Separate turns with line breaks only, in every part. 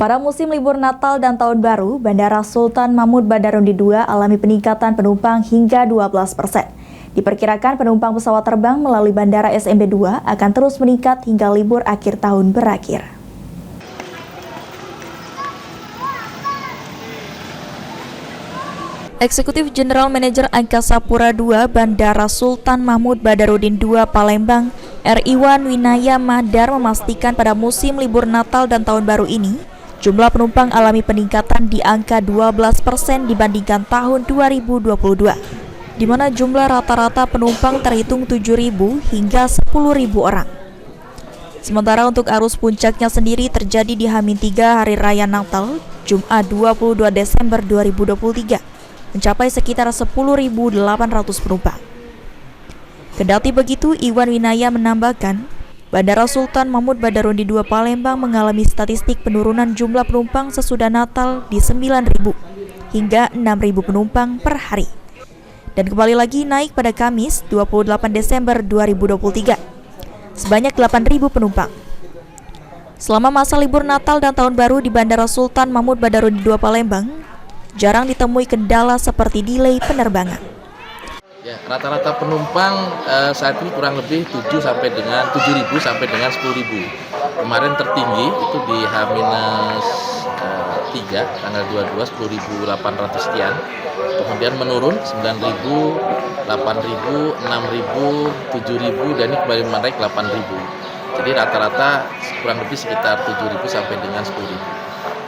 Pada musim libur Natal dan Tahun Baru, Bandara Sultan Mahmud Badarudin II alami peningkatan penumpang hingga 12%. Diperkirakan penumpang pesawat terbang melalui Bandara SMB 2 akan terus meningkat hingga libur akhir tahun berakhir. Eksekutif General Manager Angkasa Pura II Bandara Sultan Mahmud Badarudin II Palembang, R. Iwan Winaya Mahdar memastikan pada musim libur Natal dan Tahun Baru ini, jumlah penumpang alami peningkatan di angka 12% dibandingkan tahun 2022, di mana jumlah rata-rata penumpang terhitung 7.000 hingga 10.000 orang. Sementara untuk arus puncaknya sendiri terjadi di H-3 Hari Raya Natal, Jumat 22 Desember 2023. Mencapai sekitar 10.800 penumpang. Kendati begitu, Iwan Winaya menambahkan, Bandara Sultan Mahmud Badarudin II Palembang mengalami statistik penurunan jumlah penumpang sesudah Natal di 9.000 hingga 6.000 penumpang per hari. Dan kembali lagi naik pada Kamis 28 Desember 2023, sebanyak 8.000 penumpang. Selama masa libur Natal dan Tahun Baru di Bandara Sultan Mahmud Badarudin II Palembang, jarang ditemui kendala seperti delay penerbangan.
Ya, rata-rata penumpang saat ini kurang lebih 7.000 sampai dengan 10.000 Kemarin tertinggi itu di H-3 tanggal 22 10.800 sekian. Kemudian menurun 9.000, 8.000, 6.000, 7.000 dan ini kembali menaik 8.000. Jadi rata-rata kurang lebih sekitar 7.000 sampai dengan 10.000.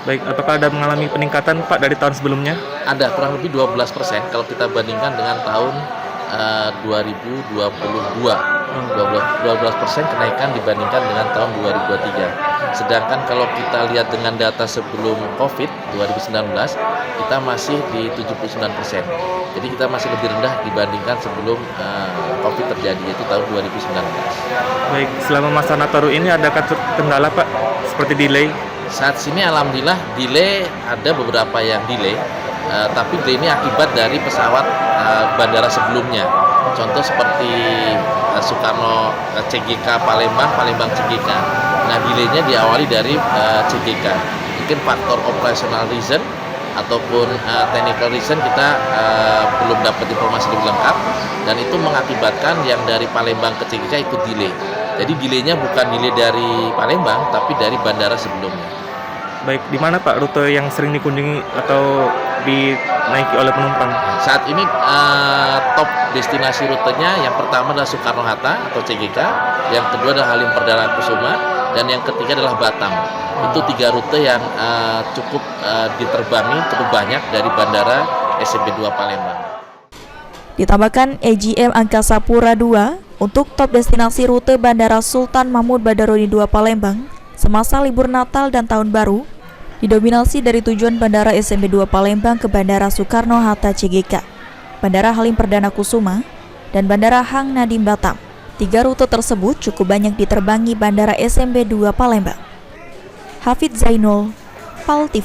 Baik, apakah ada mengalami peningkatan Pak dari tahun sebelumnya?
Ada, kurang lebih 12% kalau kita bandingkan dengan tahun 2022. 12% kenaikan dibandingkan dengan tahun 2023. Sedangkan kalau kita lihat dengan data sebelum COVID 2019, kita masih di 79%. Jadi kita masih lebih rendah dibandingkan sebelum COVID terjadi, yaitu tahun 2019.
Baik, selama masa Nataru ini adakah kendala Pak, seperti delay?
Saat sini alhamdulillah delay, ada beberapa yang delay, tapi delay ini akibat dari pesawat bandara sebelumnya. Contoh seperti Soekarno CGK Palembang, Palembang CGK. Nah, delaynya diawali dari CGK. Mungkin faktor operational reason ataupun technical reason kita belum dapat informasi lebih lengkap, dan itu mengakibatkan yang dari Palembang ke CGK ikut delay. Jadi delaynya bukan delay dari Palembang, tapi dari bandara sebelumnya.
Baik, di mana Pak rute yang sering dikunjungi atau dinaiki oleh penumpang?
Saat ini top destinasi rutenya yang pertama adalah Soekarno-Hatta atau CGK, yang kedua adalah Halim Perdana Kusuma, dan yang ketiga adalah Batam. Itu 3 rute yang cukup diterbangi, cukup banyak dari Bandara SMB 2 Palembang.
Ditambahkan AGM Angkasa Pura II untuk top destinasi rute Bandara Sultan Mahmud Badarudin II Palembang semasa libur Natal dan Tahun Baru didominasi dari tujuan Bandara SMB 2 Palembang ke Bandara Soekarno-Hatta CGK, Bandara Halim Perdana Kusuma, dan Bandara Hang Nadiem Batam. 3 rute tersebut cukup banyak diterbangi Bandara SMB 2 Palembang. Hafidz Zainul, PAL TV.